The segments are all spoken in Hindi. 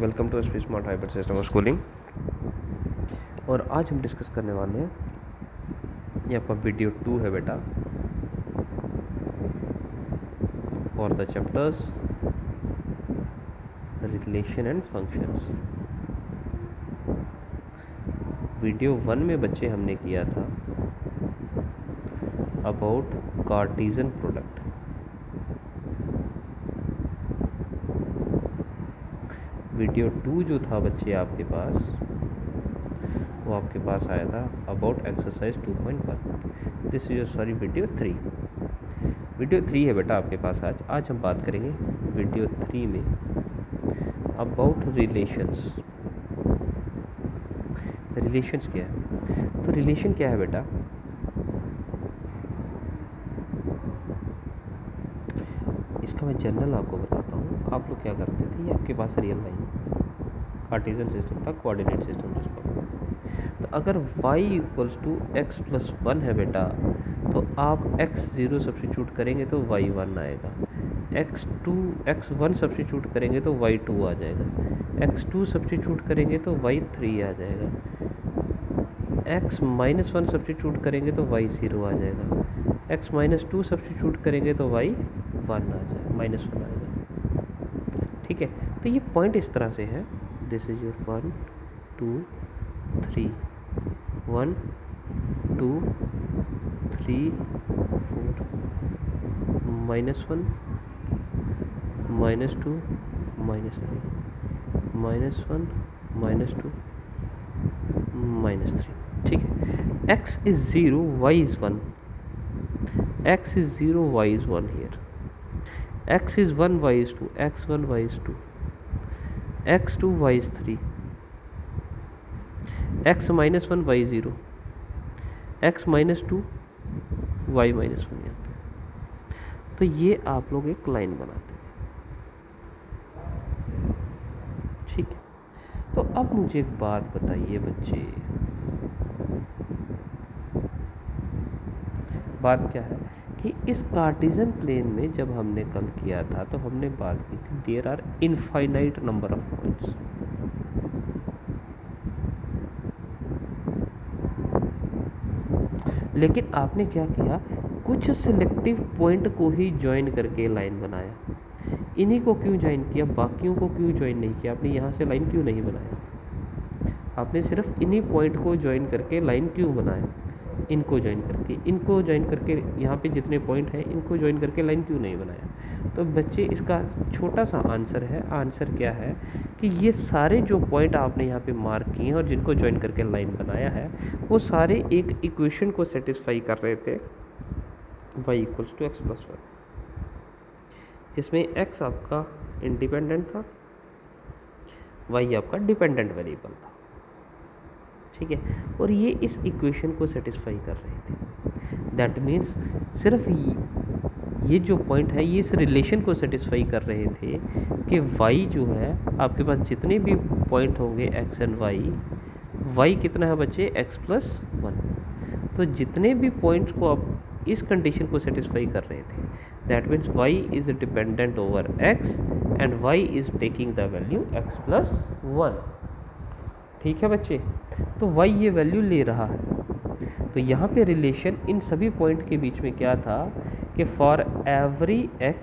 Welcome to SP smart hybrid system of schooling. और आज हम डिस्कस करने वाले हैं, ये आपका वीडियो 2 है बेटा, for the chapters relation and functions. Video 1 में बच्चे हमने किया था अबाउट कार्टेशियन प्रोडक्ट। वीडियो 2 जो था बच्चे आपके पास, वो आपके पास आया था about exercise 2.1। This is sorry video 3। Video 3 है बेटा आपके पास। आज हम बात करेंगे वीडियो 3 में अबाउट रिलेशंस। रिलेशंस क्या है? तो रिलेशन क्या है बेटा? इसका मैं जनरल आपको बताता हूँ। आप लोग क्या करते थे, ये आपके पास रियल लाइन कार्टेशियन सिस्टम था, कोऑर्डिनेट सिस्टम जिसको हम कहते थे। तो अगर y equals to x plus 1 है बेटा, तो आप x0 सब्स्टिट्यूट करेंगे तो y1 आएगा, x1 सब्स्टिट्यूट करेंगे तो y2 आ जाएगा, x2 सब्स्टिट्यूट करेंगे तो y3 आ जाएगा, x-1 सब्स्टिट्यूट करेंगे तो y0 आ जाएगा, x-2 सब्स्टिट्यूट करेंगे तो y1 आ जाएगा, -1 आएगा। ठीक है, तो ये पॉइंट इस तरह से है। This is your 1 2 3, 1 2 3 4, -1 -2 -3, -1 -2 -3। ठीक है, x is 0, y is 1, x is 0, y is 1 here, x is 1, y is 2, x1, y is 2, x2, y is 3, x -1, y 0, x -2, y -1 यहाँ पे। तो ये आप लोग एक लाइन बनाते थे। ठीक है, तो अब मुझे एक बात बताइए बच्चे, बात क्या है कि इस कार्टेशियन प्लेन में जब हमने कल किया था तो हमने बात की थी there are infinite number of points. लेकिन आपने क्या किया, कुछ सिलेक्टिव पॉइंट को ही ज्वाइन करके लाइन बनाया। इन्हीं को क्यों ज्वाइन किया, बाकियों को क्यों ज्वाइन नहीं किया? आपने यहाँ से लाइन क्यों नहीं बनाया? आपने सिर्फ इन्हीं पॉइंट को ज्वाइन करके लाइन क्यों बनाया? इनको ज्वाइन करके यहाँ पे जितने पॉइंट हैं इनको ज्वाइन करके लाइन क्यों नहीं बनाया? तो बच्चे इसका छोटा सा आंसर है। आंसर क्या है कि ये सारे जो पॉइंट आपने यहाँ पे मार्क किए हैं और जिनको ज्वाइन करके लाइन बनाया है, वो सारे एक इक्वेशन को सेटिस्फाई कर रहे थे, y equals to x plus 1, जिसमें x आपका इंडिपेंडेंट था, y आपका डिपेंडेंट वेरिएबल था। ठीक है, और ये इस इक्वेशन को सेटिस्फाई कर रहे थे। दैट मीन्स सिर्फ ये जो पॉइंट है ये इस रिलेशन को सेटिस्फाई कर रहे थे कि y जो है आपके पास जितने भी पॉइंट होंगे x एंड y कितना है बच्चे, x प्लस 1। तो जितने भी पॉइंट्स को आप इस कंडीशन को सेटिस्फाई कर रहे थे, that means y is dependent over x and y is taking the value x plus 1। ठीक है बच्चे, तो y ये वैल्यू ले रहा है। तो यहाँ पे रिलेशन इन सभी पॉइंट के बीच में क्या था कि for every x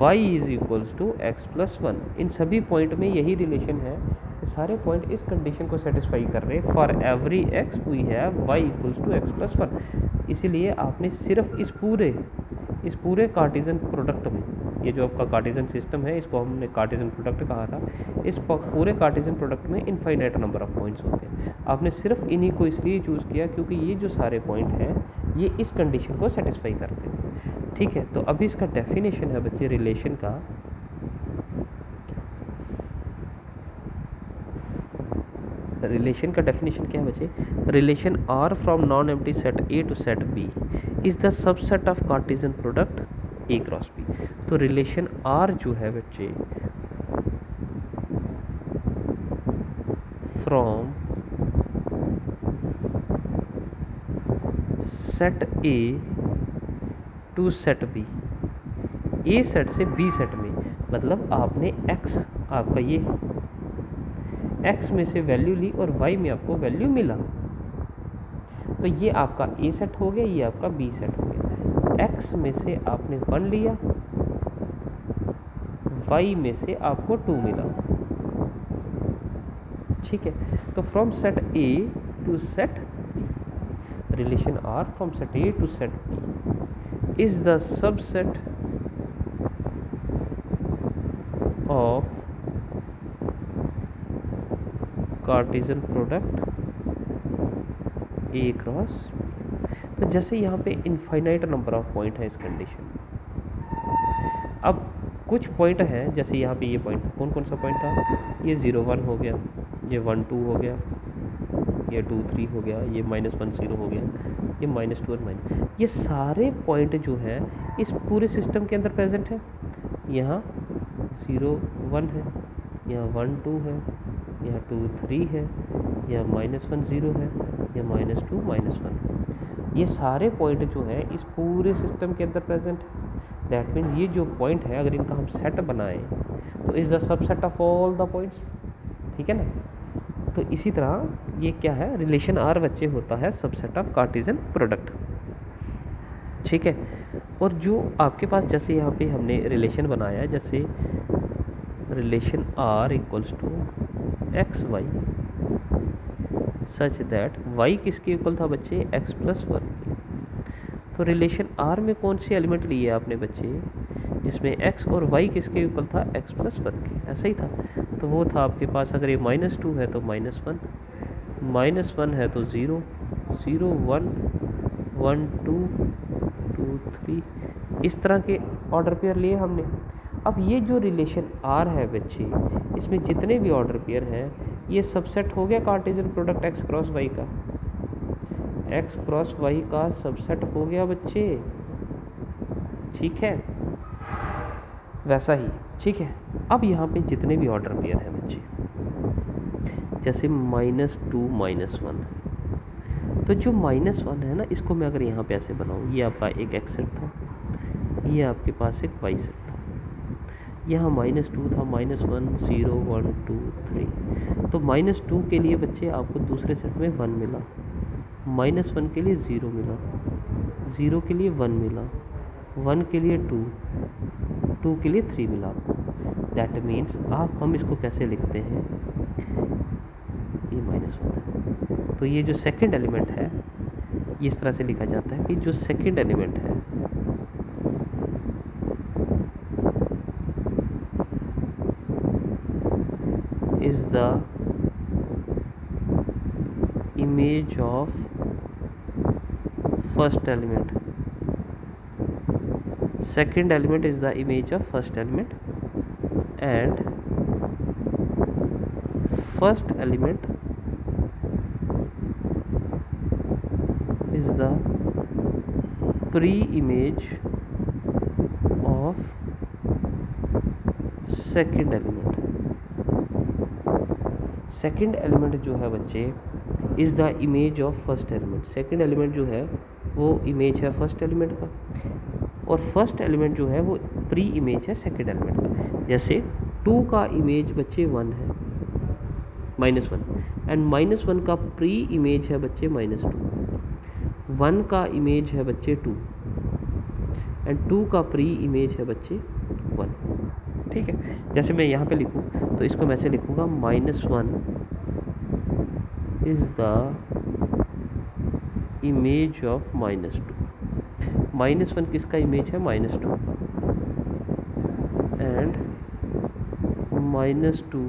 y is equals to x plus 1। इन सभी पॉइंट में यही रिलेशन है कि सारे पॉइंट इस कंडीशन को सेटिस्फाई कर रहे हैं। For every x we have y equals to x plus 1। इसीलिए आपने सिर्फ इस पूरे कार्टेशियन प्रोडक्ट में, ये जो आपका कार्टेशियन सिस्टम है इसको हमने कार्टेशियन प्रोडक्ट कहा था, इस पूरे कार्टेशियन प्रोडक्ट में इनफाइनाइट नंबर ऑफ पॉइंट्स होते हैं। आपने सिर्फ इन्हीं को इसलिए चूज़ किया क्योंकि ये जो सारे पॉइंट हैं ये इस कंडीशन को सेटिस्फाई करते हैं। ठीक है, तो अभी इसका डेफिनेशन है बच्चे रिलेशन का। रिलेशन का डेफिनेशन क्या है बच्चे? Relation R from non empty set A to set B is the subset of Cartesian product A cross B. तो रिलेशन आर जो है बच्चे from set A to set B, A set से बी सेट में, मतलब आपने x आपका ये x में से वैल्यू ली और y में आपको वैल्यू मिला, तो ये आपका A सेट हो गया, ये आपका B सेट हो गया। x में से आपने 1 लिया, y में से आपको 2 मिला, ठीक है। तो from set A to set B, relation R from set A to set B is the subset of Cartesian product A cross. तो जैसे यहाँ पे इनफाइनाइट नंबर ऑफ पॉइंट है इस कंडीशन में। अब कुछ पॉइंट हैं, जैसे यहाँ पे ये पॉइंट था, कौन कौन सा पॉइंट था, ये 0 1 हो गया, ये 1 2 हो गया, ये 2 3 हो गया, ये -1 0 हो गया, ये -2 और माइनस, ये सारे पॉइंट जो है इस पूरे सिस्टम के अंदर प्रेजेंट है। यहाँ 0 1 है, यहाँ 1 2 है, यहाँ 2 3 है, यहाँ -1 0 है, यहाँ -2 -1 है। ये सारे पॉइंट जो है इस पूरे सिस्टम के अंदर प्रेजेंट है। दैट मीन्स ये जो पॉइंट है अगर इनका हम सेट बनाएं तो is the subset of all the points, ठीक है ना। तो इसी तरह ये क्या है, रिलेशन आर बच्चे होता है सबसेट ऑफ कार्टेशियन प्रोडक्ट, ठीक है। और जो आपके पास जैसे यहाँ पे हमने रिलेशन बनाया, जैसे relation R equals to x y such that y किसके इक्वल था बच्चे, x प्लस 1 के। तो रिलेशन R में कौन से एलिमेंट लिए आपने बच्चे, जिसमें x और y किसके इक्वल था, x प्लस 1 के, ऐसा ही था। तो वो था आपके पास, अगर ये -2 है तो -1, -1 है तो 0 0 1 1 2 2 3, इस तरह के ऑर्डर पेयर लिए हमने। अब ये जो रिलेशन R है बच्चे, इसमें जितने भी ऑर्डर पेयर हैं ये सबसेट हो गया Cartesian product x cross y का, x क्रॉस y का सबसेट हो गया बच्चे, ठीक है, वैसा ही, ठीक है। अब यहाँ पे जितने भी ऑर्डर पेयर हैं बच्चे, जैसे -2 -1, तो जो -1 है ना, इसको मैं अगर यहाँ पे ऐसे बनाऊँ, ये आपका एक x सेट था, ये आपके पास एक y सेट था, यहाँ -2 था, -1 0 1 2 3, तो -2 के लिए बच्चे आपको दूसरे सेट में 1 मिला, -1 के लिए 0 मिला, 0 के लिए 1 मिला, 1 के लिए 2, 2 के लिए 3 मिला आपको। दैट मीन्स हम इसको कैसे लिखते हैं, ये -1 है, तो ये जो सेकंड एलिमेंट है इस तरह से लिखा जाता है कि जो सेकंड एलिमेंट है is the image of first element, second element is the image of first element, and first element is the pre-image of second element। Second element जो है बच्चे is the image of first element, second element जो है वो इमेज है फर्स्ट एलिमेंट का, और फर्स्ट एलिमेंट जो है वो प्री इमेज है सेकेंड एलिमेंट का। जैसे 2 का इमेज बच्चे 1 है, -1, एंड -1 का प्री इमेज है बच्चे -2, 1 का इमेज है बच्चे 2, एंड 2 का प्री इमेज है बच्चे 1, ठीक है। जैसे मैं यहाँ पे लिखूँ तो इसको मैं ऐसे लिखूँगा, -1 इज़ द इमेज ऑफ -2, -1 किसका इमेज है, -2 का, and -2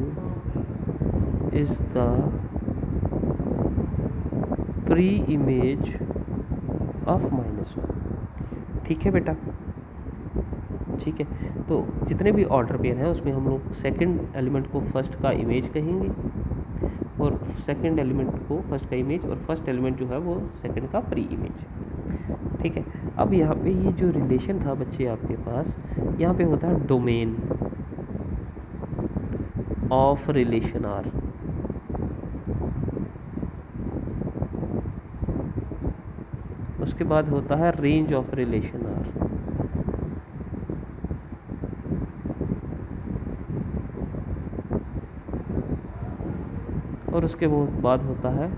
is the pre image of -1, ठीक है बेटा, ठीक है। तो जितने भी ऑर्डर पेयर हैं उसमें हम लोग सेकंड एलिमेंट को फर्स्ट का इमेज कहेंगे, और सेकंड एलिमेंट को फर्स्ट का इमेज, और फर्स्ट एलिमेंट जो है वो सेकंड का प्री इमेज, ठीक है। अब यहाँ पे ये जो रिलेशन था बच्चे आपके पास, यहाँ पे होता है डोमेन ऑफ रिलेशन आर, उसके बाद होता है रेंज ऑफ रिलेशन आर, और उसके बाद होता है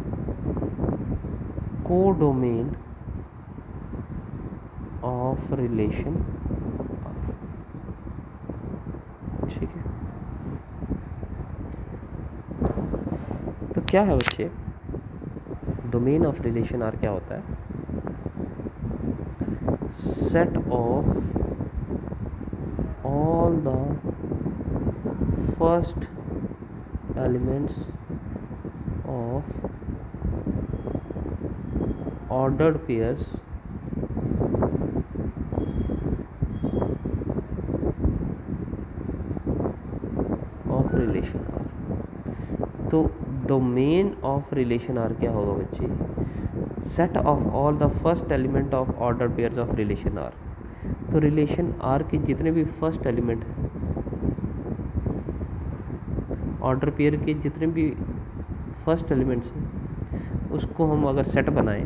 कोडोमेन ऑफ रिलेशन। ठीक है, तो क्या है बच्चे, डोमेन ऑफ रिलेशन आर क्या होता है? Set of all the first elements of ordered pairs of relation R। तो डोमेन ऑफ रिलेशन आर क्या होगा बच्चे? Set of all the first element of order pairs of relation R. तो रिलेशन आर के जितने भी फर्स्ट एलिमेंट हैं, ऑर्डर पेयर के जितने भी फर्स्ट एलिमेंट्स हैं, उसको हम अगर सेट बनाएं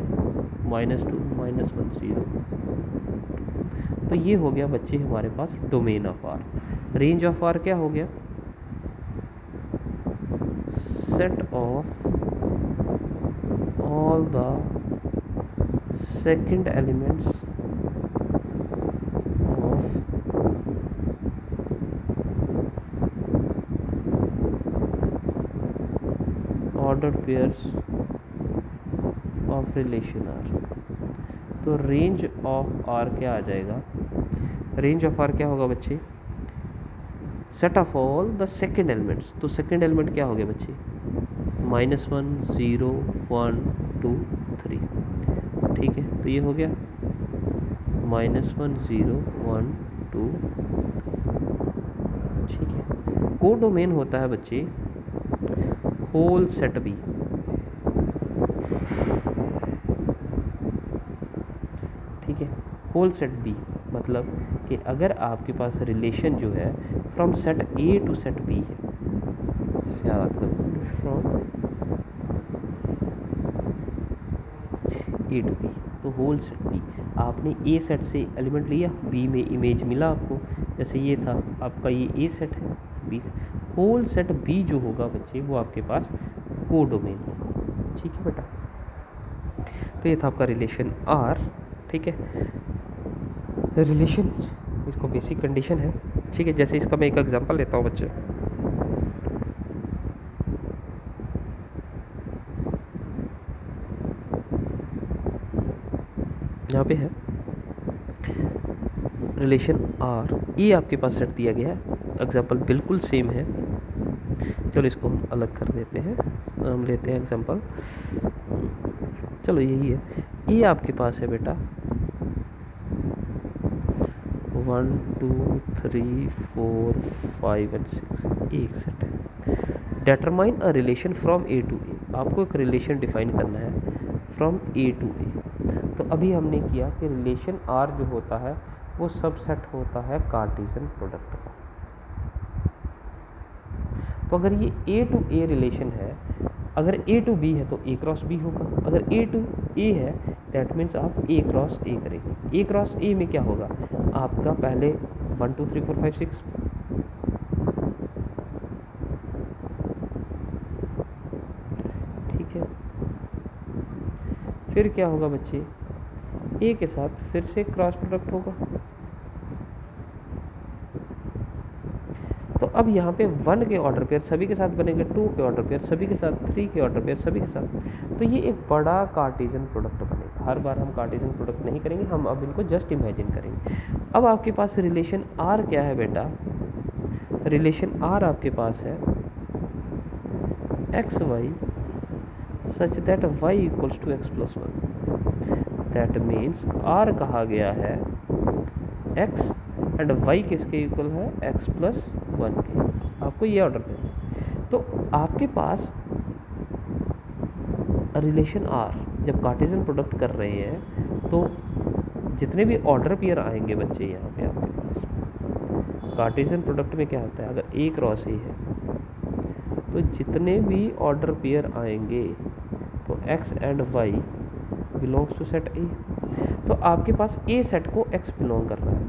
-2 -1 0, तो ये हो गया बच्चे हमारे पास domain of R. Range of R क्या हो गया? Set of all the second elements order pairs of relation R. तो रेंज ऑफ आर क्या आ जाएगा? रेंज ऑफ आर क्या होगा बच्चे? Set of all the second elements. तो सेकेंड एलिमेंट क्या हो गया बच्चे? -1 0 1 2 3। ठीक है, तो ये हो गया -1 0 1 2। ठीक है, कोडोमेन होता है बच्चे होल सेट बी। ठीक है, होल सेट बी मतलब कि अगर आपके पास रिलेशन जो है from set A to set B है, जैसे याद करो फ्रॉम ए टू बी, तो होल सेट बी, आपने ए सेट से एलिमेंट लिया, बी में इमेज मिला आपको, जैसे ये था आपका, ये ए सेट है, बी होल सेट बी जो होगा बच्चे वो आपके पास कोडोमेन होगा। ठीक है बेटा, तो ये था आपका रिलेशन आर। ठीक है, रिलेशन इसको बेसिक कंडीशन है। ठीक है, जैसे इसका मैं एक एग्जांपल लेता हूँ बच्चे। यहाँ पे है रिलेशन आर, ये आपके पास सेट दिया गया है, एग्जांपल बिल्कुल सेम है। चलो इसको हम अलग कर देते हैं, हम लेते हैं एग्जांपल, चलो यही है, ये आपके पास है बेटा 1 2 3 4 5 एंड 6, एक सेट है। Determine a relation from A to A, आपको एक रिलेशन डिफाइन करना है फ्रॉम ए टू ए। तो अभी हमने किया कि रिलेशन आर जो होता है वो सबसेट होता है कार्टेशियन प्रोडक्ट का। तो अगर ये ए टू ए रिलेशन है, अगर ए टू बी है तो ए क्रॉस बी होगा, अगर ए टू ए है दैट मीन्स आप ए क्रॉस ए करेंगे। ए क्रॉस ए में क्या होगा आपका, पहले 1 2 3 4 5 6, ठीक है, फिर क्या होगा बच्चे, ए के साथ फिर से क्रॉस प्रोडक्ट होगा। तो अब यहाँ पे 1 के ऑर्डर पेयर सभी के साथ बनेंगे, 2 के ऑर्डर पेयर सभी के साथ, 3 के ऑर्डर पेयर सभी के साथ। तो ये एक बड़ा कार्टेशियन प्रोडक्ट बनेगा। हर बार हम कार्टेशियन प्रोडक्ट नहीं करेंगे, हम अब इनको जस्ट इमेजिन करेंगे। अब आपके पास रिलेशन आर क्या है बेटा, रिलेशन आर आपके पास है x y such that y equals to x plus 1। That means R कहा गया है एक्स एंड वाई किसके इक्वल है, एक्स प्लस 1 के। आपको ये ऑर्डर पे, तो आपके पास रिलेशन आर जब कार्टेशियन प्रोडक्ट कर रहे हैं तो जितने भी ऑर्डर पेयर आएंगे बच्चे यहाँ पे आपके पास कार्टेशियन प्रोडक्ट में क्या होता है, अगर ए क्रॉस ए है तो जितने भी ऑर्डर पेयर आएंगे तो x and y belongs to set A. तो आपके पास ए सेट को एक्स बिलोंग कर रहा है,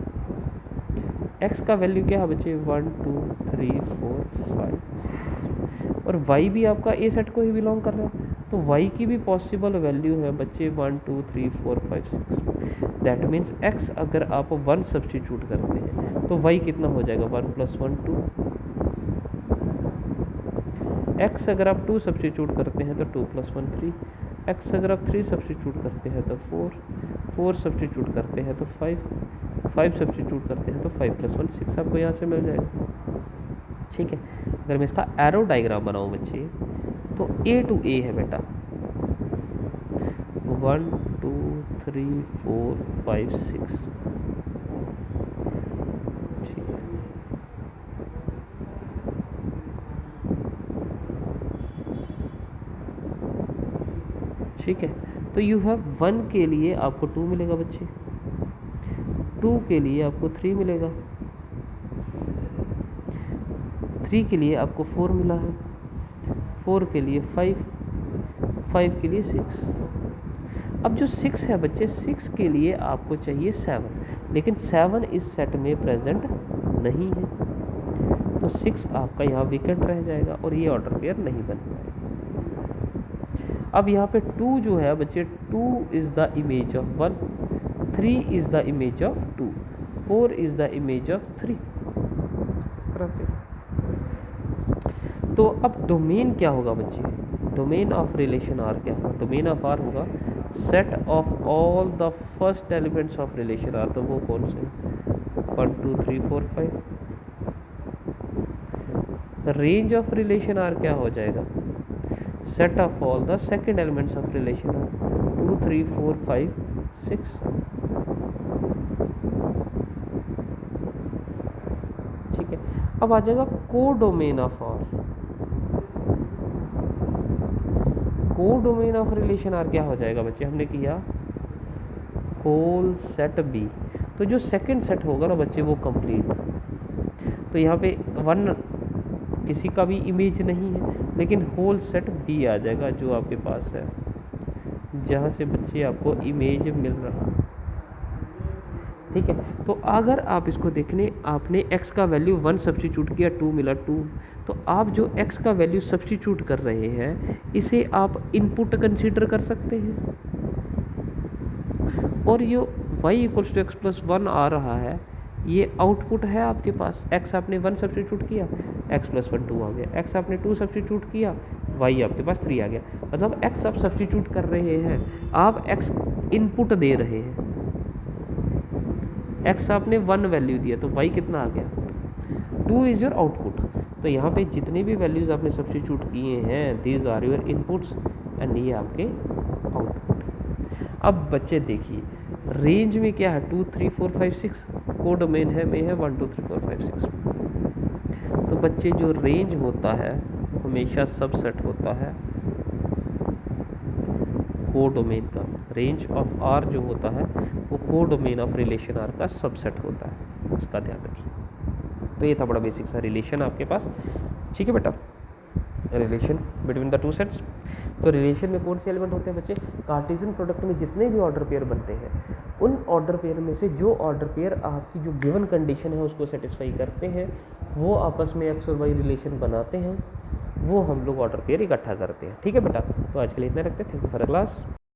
एक्स का वैल्यू क्या है बच्चे 1 2 3 4 5 और वाई भी आपका ए सेट को ही बिलोंग कर रहा है, तो वाई की भी पॉसिबल वैल्यू है बच्चे 1 2 3 4 5 6। दैट मीन्स एक्स अगर आप 1 सब्स्टिट्यूट करते हैं तो वाई कितना हो जाएगा 1 + 1 2। एक्स अगर आप 2 सब्स्टिट्यूट करते हैं तो 2 + 1 3। एक्स अगर आप 3 सब्स्टिट्यूट करते हैं तो 4 सब्स्टिट्यूट करते हैं तो 5 सब्स्टिट्यूट करते हैं तो 5 + 1 6 आपको यहाँ से मिल जाएगा। ठीक है, अगर मैं इसका एरो डायग्राम बनाऊँ बच्चे तो ए टू ए है बेटा 1 2 3 4 5 6। ठीक है, ठीक है, तो यू हैव 1 के लिए आपको 2 मिलेगा बच्चे, 2 के लिए आपको 3 मिलेगा, 3 के लिए आपको 4 मिला है, 4 के लिए 5 के लिए 6। अब जो 6 है बच्चे 6 के लिए आपको चाहिए 7, लेकिन 7 इस सेट में प्रेजेंट नहीं है, तो 6 आपका यहाँ विकेट रह जाएगा और ये ऑर्डर पेयर नहीं बन पाएगा। अब यहाँ पे 2 जो है बच्चे 2 is the image of 1, 3 is the image of 2, 4 is the image of 3। इस तरह से तो अब डोमेन क्या होगा बच्चे, डोमेन ऑफ रिलेशन आर क्या होगा, डोमेन ऑफ आर होगा set of all the first elements of relation R. तो वो कौन से 1 2 3 4 5। रेंज ऑफ रिलेशन आर क्या हो जाएगा set of all the second elements of relation R 2 3 4 5 6। ठीक है, अब आ जाएगा को डोमेन ऑफ आर। को डोमेन ऑफ रिलेशन आर क्या हो जाएगा बच्चे, हमने किया होल सेट बी, तो जो सेकंड सेट होगा ना बच्चे वो कंप्लीट। तो यहाँ पे 1 किसी का भी इमेज नहीं है, लेकिन होल सेट बी आ जाएगा जो आपके पास है, जहाँ से बच्चे आपको इमेज मिल रहा है। ठीक है, तो अगर आप इसको देखने आपने x का वैल्यू 1 सब्स्टिट्यूट किया 2 मिला 2, तो आप जो x का वैल्यू सब्स्टिट्यूट कर रहे हैं इसे आप इनपुट कंसीडर कर सकते हैं, और ये y = x + 1 आ रहा है ये आउटपुट है आपके पास। x आपने 1 सब्स्टिट्यूट किया x + 1 2 आ गया, x आपने 2 सब्स्टिट्यूट किया y आपके पास 3 आ गया। मतलब x आप सब्स्टिट्यूट कर रहे हैं, आप x इनपुट दे रहे हैं, x आपने 1 वैल्यू दिया तो y कितना आ गया 2 इज़ योर आउटपुट। तो यहाँ पे जितने भी वैल्यूज़ आपने सब्स्टिट्यूट किए हैं these are your inputs and ये आपके आउटपुट। अब बच्चे देखिए रेंज में क्या है 2 3 4 5 6, को डोमेन है में है 1 2 3 4 5 6। तो बच्चे जो रेंज होता है हमेशा सबसेट होता है को डोमेन का, रेंज ऑफ आर जो होता है वो को डोमेन ऑफ रिलेशन आर का सबसेट होता है, इसका ध्यान रखिए। तो ये था बड़ा बेसिक सा रिलेशन आपके पास। ठीक है बेटा, relation between the two sets. तो रिलेशन में कौन से एलिमेंट होते हैं बच्चे, कार्टेशियन प्रोडक्ट में जितने भी ऑर्डर पेयर बनते हैं उन ऑर्डर पेयर में से जो ऑर्डर पेयर आपकी जो गिवन कंडीशन है उसको सेटिस्फाई करते हैं वो आपस में एक्स और वाई रिलेशन बनाते हैं, वो हम लोग ऑर्डर पेयर इकट्ठा करते हैं। ठीक है बेटा, तो आज के लिए इतना रखते हैं। Thank you for the class.